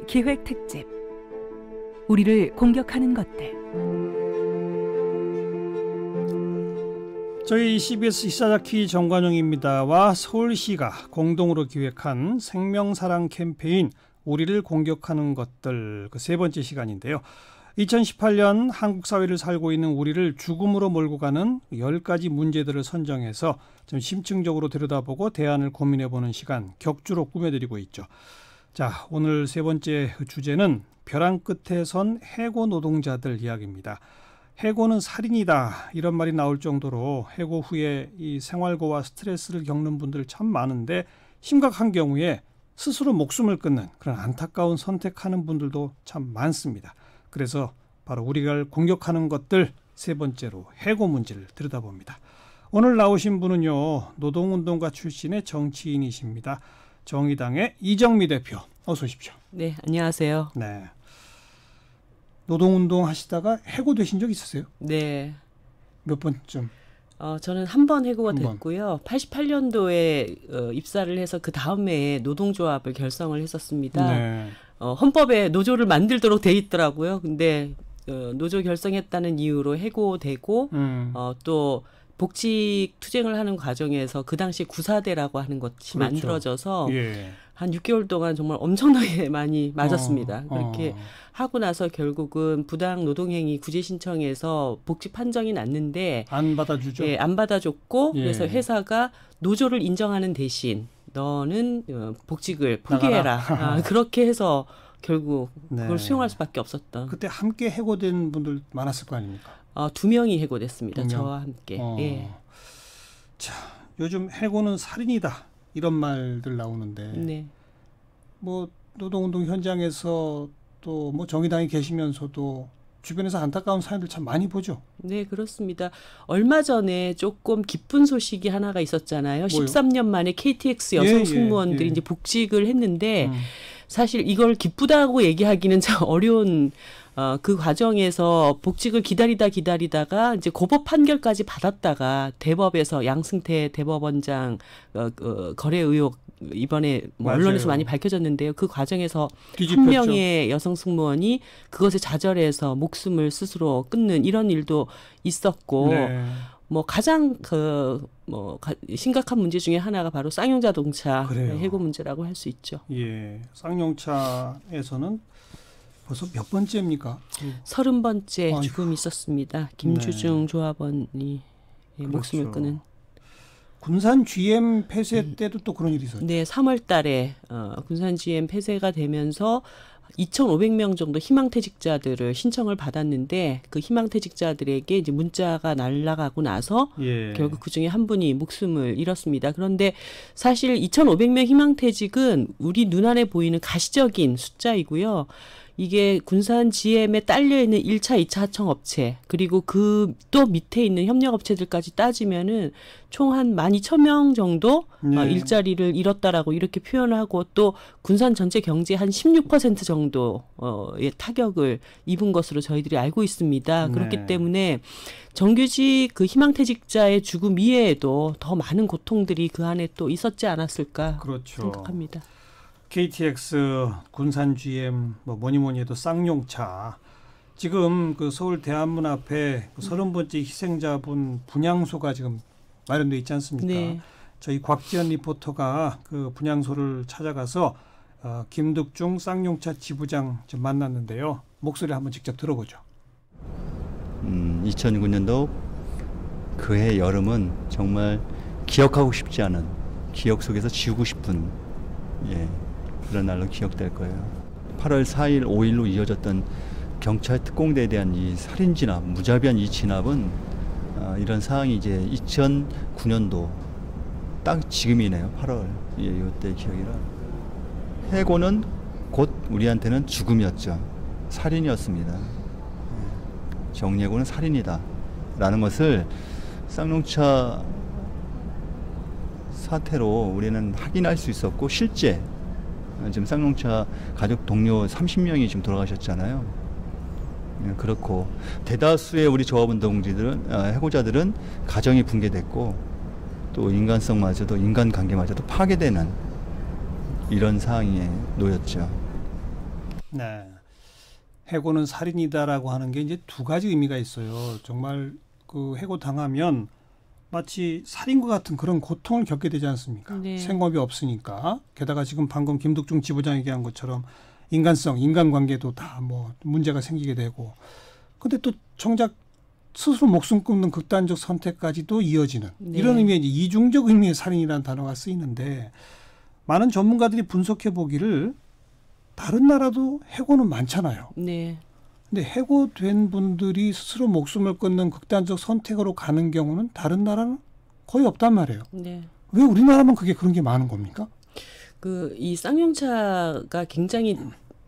기획 특집 우리를 공격하는 것들. 저희 CBS 시사자키 정관용입니다와 서울시가 공동으로 기획한 생명사랑 캠페인 우리를 공격하는 것들 그 세 번째 시간인데요. 2018년 한국 사회를 살고 있는 우리를 죽음으로 몰고 가는 10가지 문제들을 선정해서 좀 심층적으로 들여다보고 대안을 고민해보는 시간 격주로 꾸며드리고 있죠. 자, 오늘 세 번째 주제는 벼랑 끝에 선 해고 노동자들 이야기입니다. 해고는 살인이다 이런 말이 나올 정도로 해고 후에 이 생활고와 스트레스를 겪는 분들 참 많은데 심각한 경우에 스스로 목숨을 끊는 그런 안타까운 선택하는 분들도 참 많습니다. 그래서 바로 우리가 공격하는 것들 세 번째로 해고 문제를 들여다봅니다. 오늘 나오신 분은요, 노동운동가 출신의 정치인이십니다. 정의당의 이정미 대표, 어서 오십시오. 네, 안녕하세요. 네. 노동운동 하시다가 해고되신 적 있으세요? 네. 몇 번쯤? 저는 한 번 해고가 한 번. 됐고요. 88년도에 입사를 해서 그 다음 해에 노동조합을 결성을 했었습니다. 네. 헌법에 노조를 만들도록 돼 있더라고요. 근데 노조 결성했다는 이유로 해고되고 또 복직 투쟁을 하는 과정에서 그 당시 구사대라고 하는 것이 그렇죠. 만들어져서 예. 한 6개월 동안 정말 엄청나게 많이 맞았습니다. 그렇게 하고 나서 결국은 부당 노동행위 구제 신청해서 복직 판정이 났는데 안 받아주죠. 예, 안 받아줬고 예. 그래서 회사가 노조를 인정하는 대신 너는 복직을 포기해라. 그렇게 해서 결국 그걸 수용할 수밖에 없었던. 그때 함께 해고된 분들 많았을 거 아닙니까? 2명이 해고됐습니다. 2명? 저와 함께. 예. 자, 요즘 해고는 살인이다 이런 말들 나오는데 네. 뭐 노동운동 현장에서 또 뭐 정의당에 계시면서도 주변에서 안타까운 사연들 참 많이 보죠. 네, 그렇습니다. 얼마 전에 조금 기쁜 소식이 하나가 있었잖아요. 뭐요? 13년 만에 KTX 여성 승무원들이 이제 복직을 했는데 사실 이걸 기쁘다고 얘기하기는 참 어려운 그 과정에서 복직을 기다리다가 이제 고법 판결까지 받았다가 대법에서 양승태 대법원장 거래 의혹 이번에 뭐 언론에서 많이 밝혀졌는데요. 그 과정에서 뒤집혔죠. 한 명의 여성 승무원이 그것에 좌절해서 목숨을 스스로 끊는 이런 일도 있었고 네. 뭐 가장 심각한 문제 중에 하나가 바로 쌍용자동차 그래요. 해고 문제라고 할 수 있죠. 예, 쌍용차에서는 벌써 몇 번째입니까? 30번째 죽음이 있었습니다. 김주중 조합원이 목숨을 그렇죠. 끊은. 군산 GM 폐쇄 때도 또 그런 일이 있었죠. 네, 3월 달에 군산 GM 폐쇄가 되면서 2,500명 정도 희망퇴직자들을 신청을 받았는데 그 희망퇴직자들에게 이제 문자가 날아가고 나서 결국 그중에 한 분이 목숨을 잃었습니다. 그런데 사실 2,500명 희망퇴직은 우리 눈안에 보이는 가시적인 숫자이고요. 이게 군산 GM에 딸려있는 1차, 2차 하청업체 그리고 그 또 밑에 있는 협력업체들까지 따지면은 총 한 12,000명 정도 일자리를 잃었다라고 이렇게 표현하고 또 군산 전체 경제의 한 16% 정도의 타격을 입은 것으로 저희들이 알고 있습니다. 그렇기 때문에 정규직 그 희망퇴직자의 죽음 이외에도 더 많은 고통들이 그 안에 또 있었지 않았을까 생각합니다. KTX, 군산 GM, 뭐니 해도 쌍용차. 지금 그 서울 대한문 앞에 30번째 희생자분 분향소가 지금 마련돼 있지 않습니까? 네. 저희 곽지연 리포터가 그 분향소를 찾아가서 김득중 쌍용차 지부장 좀 만났는데요. 목소리 한번 직접 들어보죠. 2009년도 그해 여름은 정말 기억하고 싶지 않은 기억 속에서 지우고 싶은 그런 날로 기억될 거예요. 8월 4일, 5일로 이어졌던 경찰 특공대에 대한 이 살인 진압, 무자비한 이 진압은 이런 상황이 이제 2009년도 딱 지금이네요. 8월 이때 기억이라. 해고는 곧 우리한테는 죽음이었죠. 살인이었습니다. 정리해고는 살인이다 라는 것을 쌍용차 사태로 우리는 확인할 수 있었고 실제 지금 쌍용차 가족 동료 30명이 지금 돌아가셨잖아요. 그렇고 대다수의 우리 조합원 동지들은 해고자들은 가정이 붕괴됐고 또 인간관계마저도 파괴되는 이런 상황에 놓였죠. 네. 해고는 살인이다라고 하는 게 이제 두 가지 의미가 있어요. 정말 그 해고 당하면 마치 살인과 같은 그런 고통을 겪게 되지 않습니까? 네. 생업이 없으니까. 게다가 지금 방금 김덕중 지부장 얘기한 것처럼 인간성, 인간관계도 다 뭐 문제가 생기게 되고. 근데 또 정작 스스로 목숨 끊는 극단적 선택까지도 이어지는 네. 이런 의미의 이제 이중적 의미의 살인이라는 단어가 쓰이는데 많은 전문가들이 분석해 보기를 다른 나라도 해고는 많잖아요. 네. 근데 해고된 분들이 스스로 목숨을 끊는 극단적 선택으로 가는 경우는 다른 나라는 거의 없단 말이에요. 네. 왜 우리나라만 그런 게 많은 겁니까? 이 쌍용차가 굉장히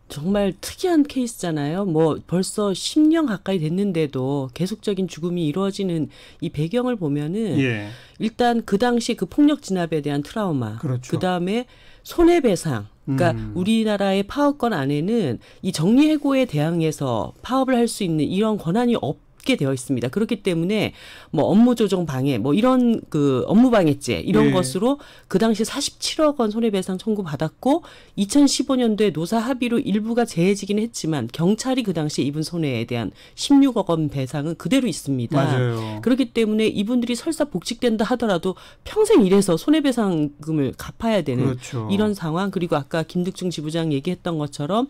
정말 특이한 케이스잖아요. 뭐 벌써 10년 가까이 됐는데도 계속적인 죽음이 이루어지는 이 배경을 보면은 예. 일단 그 당시 그 폭력 진압에 대한 트라우마, 그렇죠. 그다음에 손해배상. 그러니까 우리나라의 파업권 안에는 이 정리해고에 대항해서 파업을 할 수 있는 이런 권한이 없게 되어 있습니다. 그렇기 때문에 뭐 업무조정 방해, 뭐 이런 그 업무방해죄 이런 예. 것으로 그 당시 47억 원 손해배상 청구받았고 2015년도에 노사 합의로 일부가 제해지긴 했지만 경찰이 그 당시에 입은 손해에 대한 16억 원 배상은 그대로 있습니다. 맞아요. 그렇기 때문에 이분들이 설사 복직된다 하더라도 평생 일해서 손해배상금을 갚아야 되는 그렇죠. 이런 상황. 그리고 아까 김득중 지부장 얘기했던 것처럼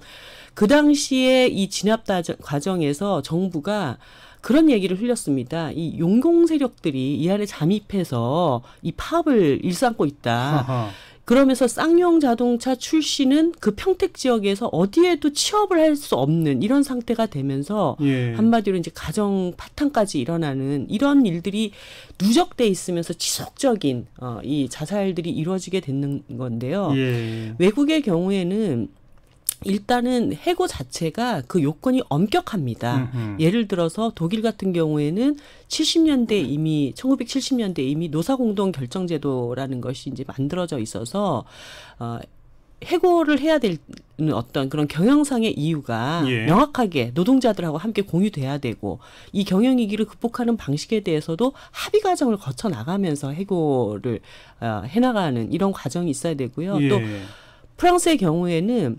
그 당시에 이 진압 과정에서 정부가 그런 얘기를 흘렸습니다. 이 용공 세력들이 이 안에 잠입해서 이 파업을 일삼고 있다. 하하. 그러면서 쌍용 자동차 출신은 그 평택 지역에서 어디에도 취업을 할 수 없는 이런 상태가 되면서 예. 한마디로 이제 가정 파탄까지 일어나는 이런 일들이 누적돼 있으면서 지속적인 이 자살들이 이루어지게 되는 건데요. 예. 외국의 경우에는 일단은 해고 자체가 그 요건이 엄격합니다. 예를 들어서 독일 같은 경우에는 1970년대 이미 노사공동 결정제도라는 것이 이제 만들어져 있어서 해고를 해야 되는 어떤 그런 경영상의 이유가 예. 명확하게 노동자들하고 함께 공유돼야 되고 이 경영위기를 극복하는 방식에 대해서도 합의 과정을 거쳐 나가면서 해고를 해나가는 이런 과정이 있어야 되고요. 예. 또 프랑스의 경우에는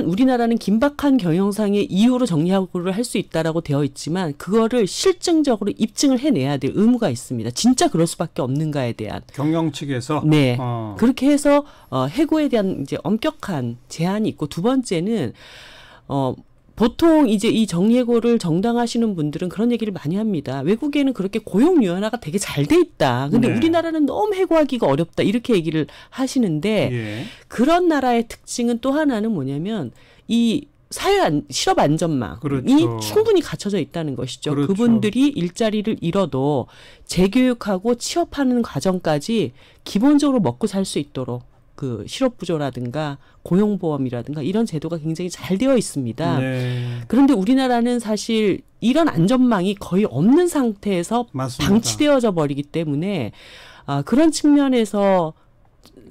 우리나라는 긴박한 경영상의 이유로 정리해고를 할 수 있다라고 되어 있지만 그거를 실증적으로 입증을 해내야 될 의무가 있습니다. 진짜 그럴 수밖에 없는가에 대한. 경영 측에서 네. 그렇게 해서 해고에 대한 이제 엄격한 제한이 있고 두 번째는 보통 이제 이 정리해고를 정당화하시는 분들은 그런 얘기를 많이 합니다. 외국에는 그렇게 고용유연화가 되게 잘 돼 있다. 근데 네. 우리나라는 너무 해고하기가 어렵다. 이렇게 얘기를 하시는데 예. 그런 나라의 특징은 또 하나는 뭐냐면 이 실업 안전망이 그렇죠. 충분히 갖춰져 있다는 것이죠. 그렇죠. 그분들이 일자리를 잃어도 재교육하고 취업하는 과정까지 기본적으로 먹고 살 수 있도록 그 실업부조라든가 고용보험이라든가 이런 제도가 굉장히 잘 되어 있습니다. 네. 그런데 우리나라는 사실 이런 안전망이 거의 없는 상태에서 맞습니다. 방치되어져 버리기 때문에 그런 측면에서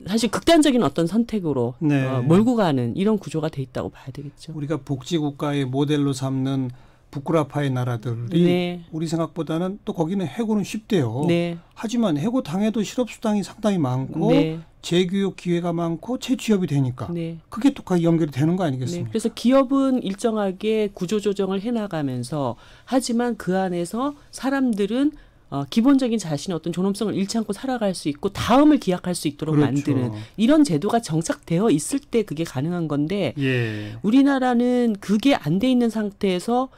사실 극단적인 어떤 선택으로 네. 몰고 가는 이런 구조가 돼 있다고 봐야 되겠죠. 우리가 복지국가의 모델로 삼는 북구라파의 나라들이 네. 우리 생각보다는 또 거기는 해고는 쉽대요. 네. 하지만 해고 당해도 실업수당이 상당히 많고 네. 재교육 기회가 많고 재취업이 되니까 네. 그게 또 연결이 되는 거 네. 아니겠습니까? 그래서 기업은 일정하게 구조조정을 해나가면서 하지만 그 안에서 사람들은 기본적인 자신의 어떤 존엄성을 잃지 않고 살아갈 수 있고 다음을 기약할 수 있도록 그렇죠. 만드는 이런 제도가 정착되어 있을 때 그게 가능한 건데 예. 우리나라는 그게 안 돼 있는 상태에서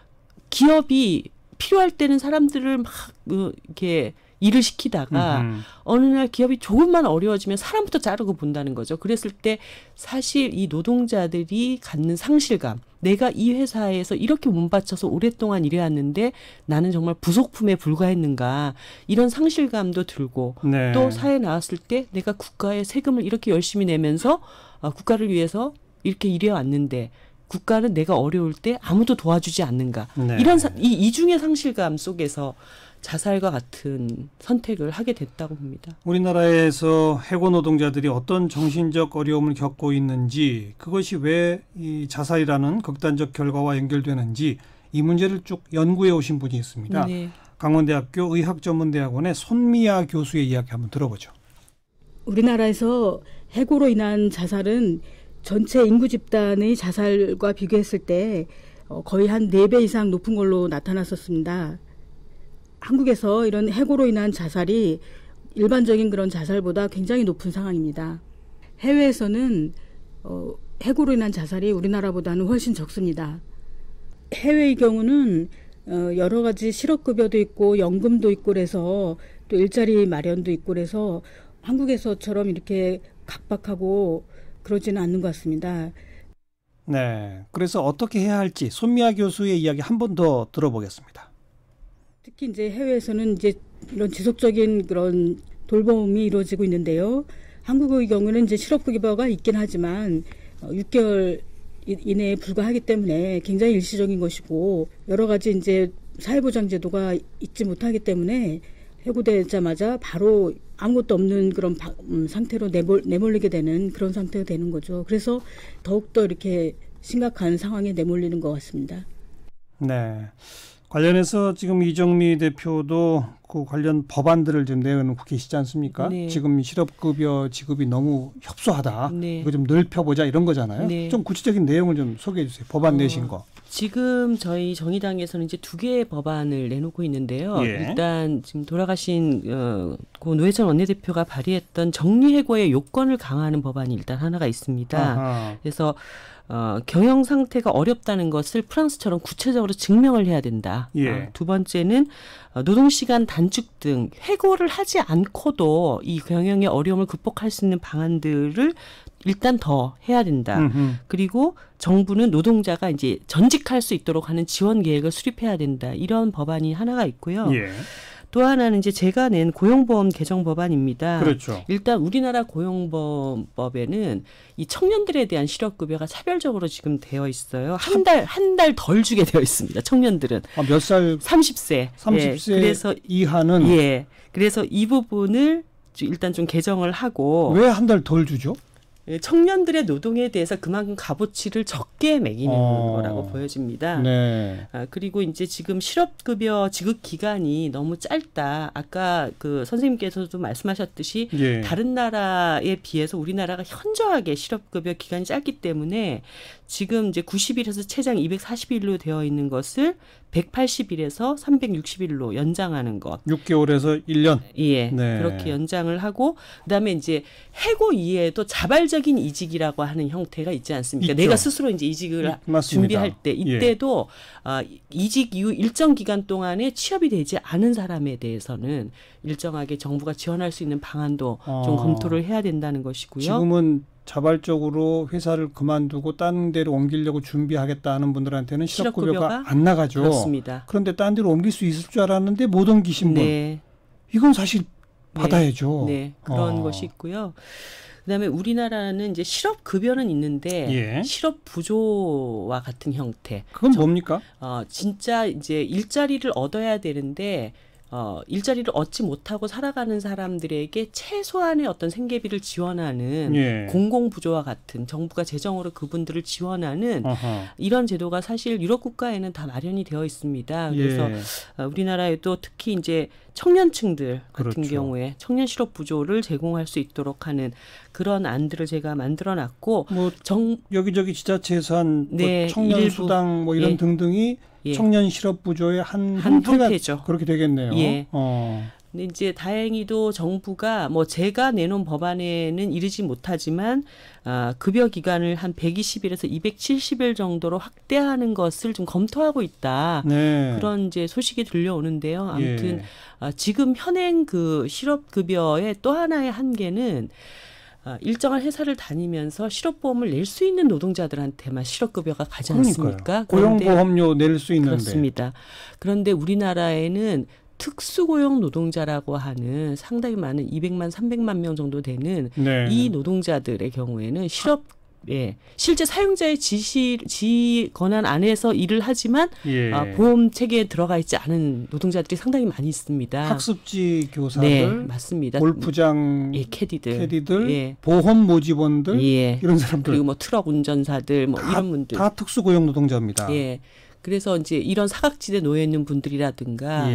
기업이 필요할 때는 사람들을 막 이렇게 일을 시키다가 어느 날 기업이 조금만 어려워지면 사람부터 자르고 본다는 거죠. 그랬을 때 사실 이 노동자들이 갖는 상실감, 내가 이 회사에서 이렇게 몸바쳐서 오랫동안 일해왔는데 나는 정말 부속품에 불과했는가 이런 상실감도 들고 네. 또 사회에 나왔을 때 내가 국가에 세금을 이렇게 열심히 내면서 국가를 위해서 이렇게 일해왔는데 국가는 내가 어려울 때 아무도 도와주지 않는가. 네. 이런 이중의 상실감 속에서 자살과 같은 선택을 하게 됐다고 봅니다. 우리나라에서 해고 노동자들이 어떤 정신적 어려움을 겪고 있는지 그것이 왜 이 자살이라는 극단적 결과와 연결되는지 이 문제를 쭉 연구해 오신 분이 있습니다. 네. 강원대학교 의학전문대학원의 손미아 교수의 이야기 한번 들어보죠. 우리나라에서 해고로 인한 자살은 전체 인구 집단의 자살과 비교했을 때 거의 한 4배 이상 높은 걸로 나타났었습니다. 한국에서 이런 해고로 인한 자살이 일반적인 그런 자살보다 굉장히 높은 상황입니다. 해외에서는 해고로 인한 자살이 우리나라보다는 훨씬 적습니다. 해외의 경우는 여러 가지 실업급여도 있고 연금도 있고 그래서 또 일자리 마련도 있고 그래서 한국에서처럼 이렇게 각박하고 그러지는 않는 것 같습니다. 네, 그래서 어떻게 해야 할지 손미아 교수의 이야기 한 번 더 들어보겠습니다. 특히 이제 해외에서는 이제 이런 지속적인 그런 돌봄이 이루어지고 있는데요. 한국의 경우는 이제 실업급여가 있긴 하지만 6개월 이내에 불과하기 때문에 굉장히 일시적인 것이고 여러 가지 이제 사회보장제도가 있지 못하기 때문에 해고되자마자 바로 아무것도 없는 그런 상태로 내몰리게 되는 그런 상태가 되는 거죠. 그래서 더욱더 이렇게 심각한 상황에 내몰리는 것 같습니다. 네. 관련해서 지금 이정미 대표도 그 관련 법안들을 지금 내놓고 계시지 않습니까? 네. 지금 실업급여 지급이 너무 협소하다. 네. 이거 좀 넓혀보자 이런 거잖아요. 네. 좀 구체적인 내용을 좀 소개해 주세요. 법안 내신 거. 지금 저희 정의당에서는 이제 2개의 법안을 내놓고 있는데요. 예. 일단 지금 돌아가신 고 노회찬 원내대표가 발의했던 정리해고의 요건을 강화하는 법안이 일단 하나가 있습니다. 아하. 그래서 경영 상태가 어렵다는 것을 프랑스처럼 구체적으로 증명을 해야 된다. 예. 두 번째는 노동시간 단축 등 해고를 하지 않고도 이 경영의 어려움을 극복할 수 있는 방안들을 일단 더 해야 된다. 그리고 정부는 노동자가 이제 전직할 수 있도록 하는 지원 계획을 수립해야 된다. 이런 법안이 하나가 있고요. 예. 또 하나는 이제 제가 낸 고용보험 개정 법안입니다. 그렇죠. 일단 우리나라 고용보험법에는 이 청년들에 대한 실업급여가 차별적으로 지금 되어 있어요. 한 달 덜 주게 되어 있습니다. 청년들은. 몇 살? 30세. 30세 예, 그래서 이하는. 예. 그래서 이 부분을 일단 좀 개정을 하고. 왜 한 달 덜 주죠? 청년들의 노동에 대해서 그만큼 값어치를 적게 매기는 거라고 보여집니다. 네. 그리고 이제 지금 실업급여 지급 기간이 너무 짧다. 아까 그 선생님께서도 말씀하셨듯이 예. 다른 다른 나라에 비해서 우리나라가 현저하게 실업급여 기간이 짧기 때문에 지금 이제 90일에서 최장 240일로 되어 있는 것을 180일에서 360일로 연장하는 것. 6개월에서 1년. 예. 네. 그렇게 연장을 하고 그다음에 이제 해고 이외에도 자발적인 이직이라고 하는 형태가 있지 않습니까? 있죠. 내가 스스로 이제 이직을 맞습니다. 준비할 때 이때도 이직 이후 일정 기간 동안에 취업이 되지 않은 사람에 대해서는 일정하게 정부가 지원할 수 있는 방안도 좀 검토를 해야 된다는 것이고요. 지금은 자발적으로 회사를 그만두고 딴 데로 옮기려고 준비하겠다 하는 분들한테는 실업급여가 안 나가죠. 그렇습니다. 그런데 딴 데로 옮길 수 있을 줄 알았는데 못 옮기신 분. 네. 이건 사실 받아야죠. 네. 그런 것이 있고요. 그다음에 우리나라는 이제 실업급여는 있는데 예. 실업부조와 같은 형태. 그건 뭡니까? 진짜 이제 일자리를 얻어야 되는데 일자리를 얻지 못하고 살아가는 사람들에게 최소한의 어떤 생계비를 지원하는 예. 공공부조와 같은 정부가 재정으로 그분들을 지원하는 아하. 이런 제도가 사실 유럽 국가에는 다 마련이 되어 있습니다. 그래서 예. 우리나라에도 특히 이제 청년층들 같은 그렇죠. 경우에 청년 실업 부조를 제공할 수 있도록 하는 그런 안들을 제가 만들어놨고 여기저기 지자체에서 한 네, 청년 일부, 수당 뭐 이런 예. 등등이 예. 청년 실업 부조의 한 형태죠. 형태가 그렇게 되겠네요. 예. 근데 이제 다행히도 정부가 뭐 제가 내놓은 법안에는 이르지 못하지만 급여 기간을 한 120일에서 270일 정도로 확대하는 것을 좀 검토하고 있다. 네. 그런 이제 소식이 들려오는데요. 아무튼 예. 지금 현행 그 실업급여의 또 하나의 한계는 일정한 회사를 다니면서 실업보험을 낼 수 있는 노동자들한테만 실업급여가 가지 않습니까? 고용보험료 낼 수 있는데. 그렇습니다. 그런데 우리나라에는 특수고용 노동자라고 하는 상당히 많은 200만, 300만 명 정도 되는 네. 이 노동자들의 경우에는 실제 사용자의 지시 권한 안에서 일을 하지만 예. 보험 체계에 들어가 있지 않은 노동자들이 상당히 많이 있습니다. 학습지 교사들, 네, 맞습니다. 골프장 캐디들, 예. 보험 모집원들 예. 이런 사람들 그리고 뭐 트럭 운전사들 뭐 이런 분들 다 특수고용 노동자입니다. 예. 그래서 이제 이런 사각지대에 놓여 있는 분들이라든가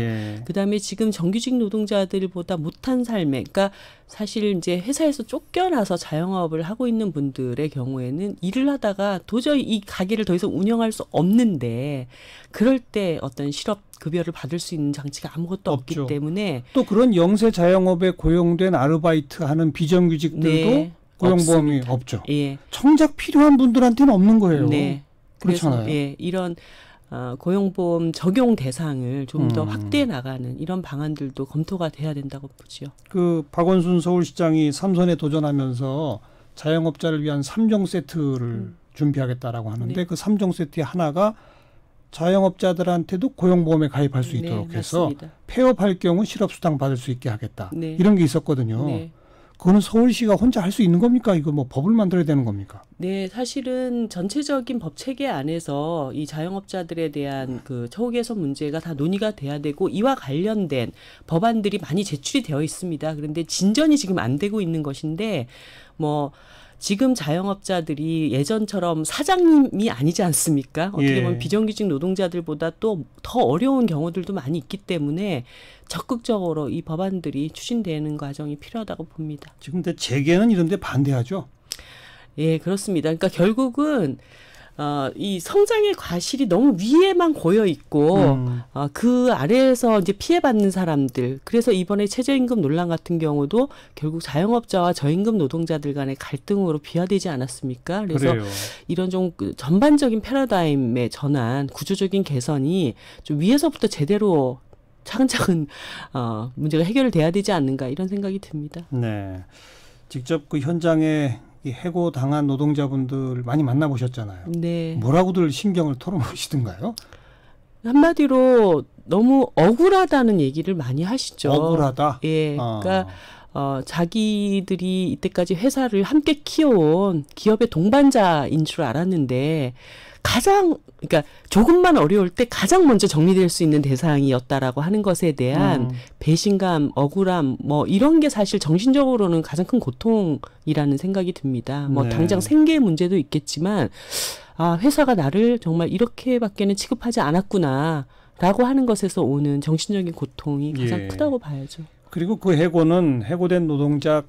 그다음에 지금 정규직 노동자들보다 못한 삶에 그러니까 사실 이제 회사에서 쫓겨나서 자영업을 하고 있는 분들의 경우에는 일을 하다가 도저히 이 가게를 더 이상 운영할 수 없는데 그럴 때 어떤 실업 급여를 받을 수 있는 장치가 아무것도 없죠. 없기 때문에 또 그런 영세 자영업에 고용된 아르바이트 하는 비정규직들도 고용보험이 없습니다. 없죠. 예. 정작 필요한 분들한테는 없는 거예요. 네. 그렇잖아요. 그래서, 이런 고용보험 적용 대상을 좀 더 확대해 나가는 이런 방안들도 검토가 돼야 된다고 보죠. 그 박원순 서울시장이 3선에 도전하면서 자영업자를 위한 3종 세트를 준비하겠다라고 하는데 네. 그 3종 세트의 하나가 자영업자들한테도 고용보험에 가입할 수 있도록 해서 맞습니다. 폐업할 경우 실업수당 받을 수 있게 하겠다. 네. 이런 게 있었거든요. 네. 그거는 서울시가 혼자 할 수 있는 겁니까? 이거 뭐 법을 만들어야 되는 겁니까? 네, 사실은 전체적인 법 체계 안에서 이 자영업자들에 대한 그 처우 개선 문제가 다 논의가 돼야 되고 이와 관련된 법안들이 많이 제출이 되어 있습니다. 그런데 진전이 지금 안 되고 있는 것인데 뭐 지금 자영업자들이 예전처럼 사장님이 아니지 않습니까? 어떻게 보면 비정규직 노동자들보다 또 더 어려운 경우들도 많이 있기 때문에 적극적으로 이 법안들이 추진되는 과정이 필요하다고 봅니다. 지금 근데 재계는 이런 데 반대하죠? 예, 그렇습니다. 그러니까 결국은 이 성장의 과실이 너무 위에만 고여 있고 그 아래에서 이제 피해받는 사람들. 그래서 이번에 최저임금 논란 같은 경우도 결국 자영업자와 저임금 노동자들 간의 갈등으로 비화되지 않았습니까? 그래서 그래요. 이런 좀 전반적인 패러다임의 전환, 구조적인 개선이 좀 위에서부터 제대로 차근차근 문제가 해결돼야 되지 않는가 이런 생각이 듭니다. 네, 직접 그 현장에 이 해고 당한 노동자분들 많이 만나보셨잖아요. 네. 뭐라고들 신경을 털어놓으시던가요? 한마디로 너무 억울하다는 얘기를 많이 하시죠. 억울하다? 예. 그러니까 자기들이 이때까지 회사를 함께 키워온 기업의 동반자인 줄 알았는데 그러니까 조금만 어려울 때 가장 먼저 정리될 수 있는 대상이었다라고 하는 것에 대한 배신감, 억울함, 뭐 이런 게 사실 정신적으로는 가장 큰 고통이라는 생각이 듭니다. 뭐 당장 생계의 문제도 있겠지만 회사가 나를 정말 이렇게밖에는 취급하지 않았구나라고 하는 것에서 오는 정신적인 고통이 가장 크다고 봐야죠. 그리고 그 해고는 해고된 노동자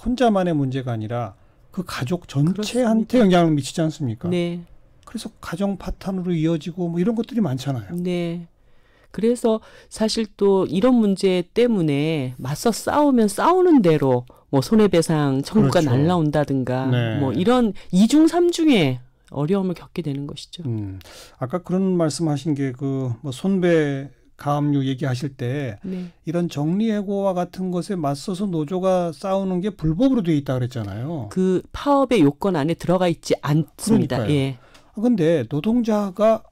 혼자만의 문제가 아니라 그 가족 전체한테 그렇습니다. 영향을 미치지 않습니까? 네. 그래서 가정 파탄으로 이어지고 뭐 이런 것들이 많잖아요. 네. 그래서 사실 또 이런 문제 때문에 맞서 싸우면 싸우는 대로 뭐 손해배상 청구가 그렇죠. 날라온다든가 네. 뭐 이런 이중 삼중의 어려움을 겪게 되는 것이죠. 아까 그런 말씀하신 게 그 뭐 손배 가압류 얘기하실 때 네. 이런 정리해고와 같은 것에 맞서서 노조가 싸우는 게 불법으로 돼 있다 그랬잖아요. 그 파업의 요건 안에 들어가 있지 않습니다. 그러니까요. 예. 그런데 노동자가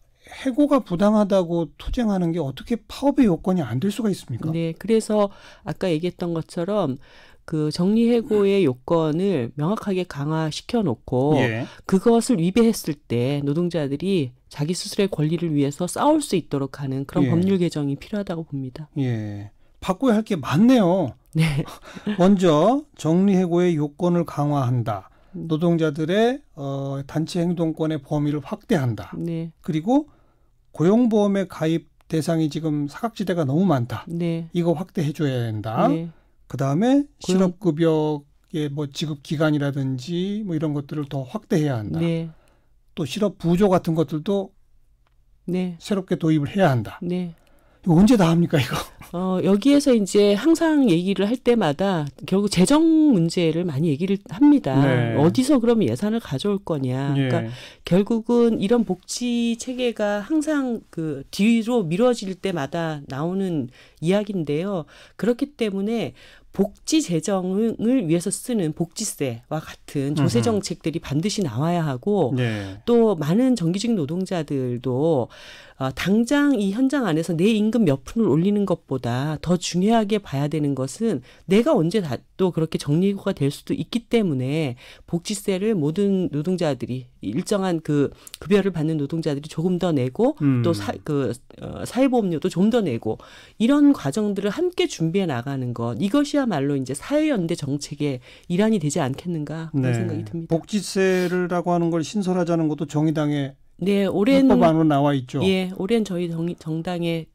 해고가 부당하다고 투쟁하는 게 어떻게 파업의 요건이 안 될 수가 있습니까? 네. 그래서 아까 얘기했던 것처럼 그 정리해고의 요건을 명확하게 강화시켜 놓고 그것을 위배했을 때 노동자들이 자기 스스로의 권리를 위해서 싸울 수 있도록 하는 그런 법률 개정이 필요하다고 봅니다. 예. 바꿔야 할 게 많네요. 네. 먼저 정리해고의 요건을 강화한다. 노동자들의 단체 행동권의 범위를 확대한다. 네. 그리고 고용보험에 가입 대상이 지금 사각지대가 너무 많다. 네. 이거 확대해 줘야 된다. 네. 그다음에 실업급여의 뭐 지급 기간이라든지 뭐 이런 것들을 더 확대해야 한다. 네. 또 실업 부조 같은 것들도 네. 새롭게 도입을 해야 한다. 네. 이거 언제 다 합니까 이거? 여기에서 이제 항상 얘기를 할 때마다 결국 재정 문제를 많이 얘기를 합니다. 네. 어디서 그럼 예산을 가져올 거냐. 그러니까 결국은 이런 복지 체계가 항상 그 뒤로 미뤄질 때마다 나오는 이야기인데요. 그렇기 때문에 복지 재정을 위해서 쓰는 복지세와 같은 조세 정책들이 반드시 나와야 하고 또 많은 정규직 노동자들도 당장 이 현장 안에서 내 임금 몇 푼을 올리는 것보다 더 중요하게 봐야 되는 것은 내가 언제 또 그렇게 정리해고가 될 수도 있기 때문에 복지세를 모든 노동자들이 일정한 그 급여를 받는 노동자들이 조금 더 내고 또 사회보험료도 좀 더 내고 이런 과정들을 함께 준비해 나가는 것 이것이야말로 이제 사회연대 정책의 일환이 되지 않겠는가 그런 생각이 듭니다. 복지세라고 하는 걸 신설하자는 것도 정의당의 네, 올해는 헌법안으로 나와 있죠. 예, 올해는 저희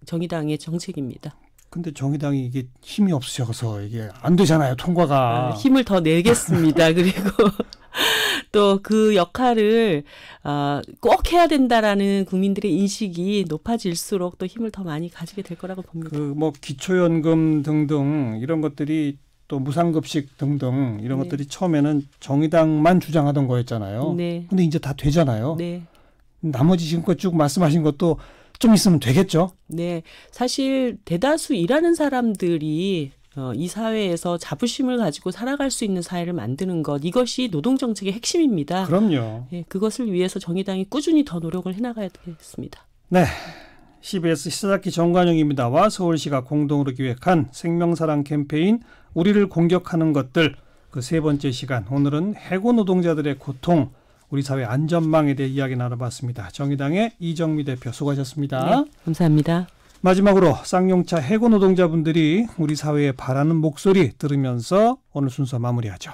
정의당의 정책입니다. 근데 정의당이 이게 힘이 없어서 이게 안 되잖아요. 통과가. 힘을 더 내겠습니다. 그리고 또 그 역할을 꼭 해야 된다라는 국민들의 인식이 높아질수록 또 힘을 더 많이 가지게 될 거라고 봅니다. 그 뭐 기초연금 등등 이런 것들이 또 무상급식 등등 이런 네. 것들이 처음에는 정의당만 주장하던 거였잖아요. 네. 근데 이제 다 되잖아요. 네. 나머지 지금껏 쭉 말씀하신 것도 좀 있으면 되겠죠? 네. 사실 대다수 일하는 사람들이 이 사회에서 자부심을 가지고 살아갈 수 있는 사회를 만드는 것, 이것이 노동정책의 핵심입니다. 그럼요. 예, 그것을 위해서 정의당이 꾸준히 더 노력을 해나가야겠습니다. 네. CBS 시사잡기 정관용입니다와 서울시가 공동으로 기획한 생명사랑 캠페인 우리를 공격하는 것들 그 세 번째 시간, 오늘은 해고 노동자들의 고통, 우리 사회 안전망에 대해 이야기 나눠봤습니다. 정의당의 이정미 대표 수고하셨습니다. 네, 감사합니다. 마지막으로 쌍용차 해고 노동자분들이 우리 사회에 바라는 목소리 들으면서 오늘 순서 마무리하죠.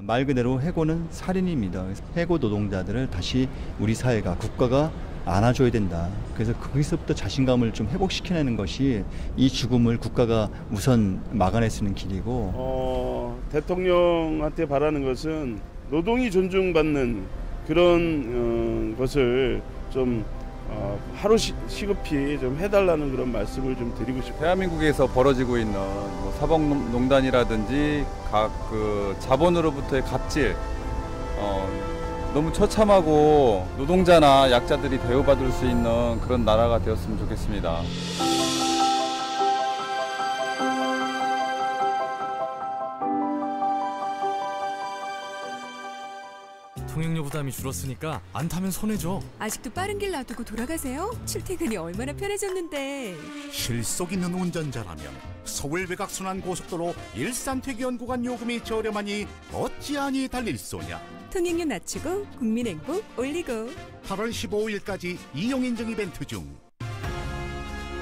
말 그대로 해고는 살인입니다. 해고 노동자들을 다시 우리 사회가 국가가 안아줘야 된다. 그래서 거기서부터 자신감을 좀 회복시켜내는 것이 이 죽음을 국가가 우선 막아낼 수 있는 길이고 대통령한테 바라는 것은 노동이 존중받는 그런 것을 좀 하루 시급히 좀 해달라는 그런 말씀을 좀 드리고 싶어요. 대한민국에서 벌어지고 있는 뭐 사법농단이라든지 각 그 자본으로부터의 갑질 너무 처참하고 노동자나 약자들이 대우받을 수 있는 그런 나라가 되었으면 좋겠습니다. 통행료 부담이 줄었으니까 안 타면 손해죠. 아직도 빠른 길 놔두고 돌아가세요? 출퇴근이 얼마나 편해졌는데. 실속 있는 운전자라면 서울 외곽순환고속도로 일산퇴계원 구간 요금이 저렴하니 어찌하니 달릴 소냐. 통행료 낮추고 국민 행복 올리고. 8월 15일까지 이용인증 이벤트 중.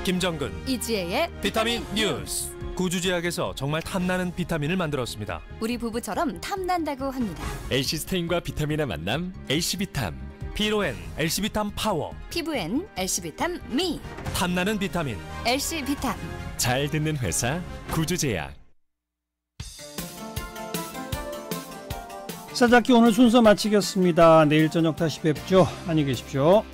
김정근, 이지혜의 비타민 뉴스. 구주제약에서 정말 탐나는 비타민을 만들었습니다. 우리 부부처럼 탐난다고 합니다. 엘시스테인과 비타민의 만남, 엘시비탐. 피로엔, 엘시비탐 파워. 피부엔 엘시비탐 미. 탐나는 비타민, 엘시비탐. 잘 듣는 회사, 구주제약. 시사잡기 오늘 순서 마치겠습니다. 내일 저녁 다시 뵙죠. 안녕히 계십시오.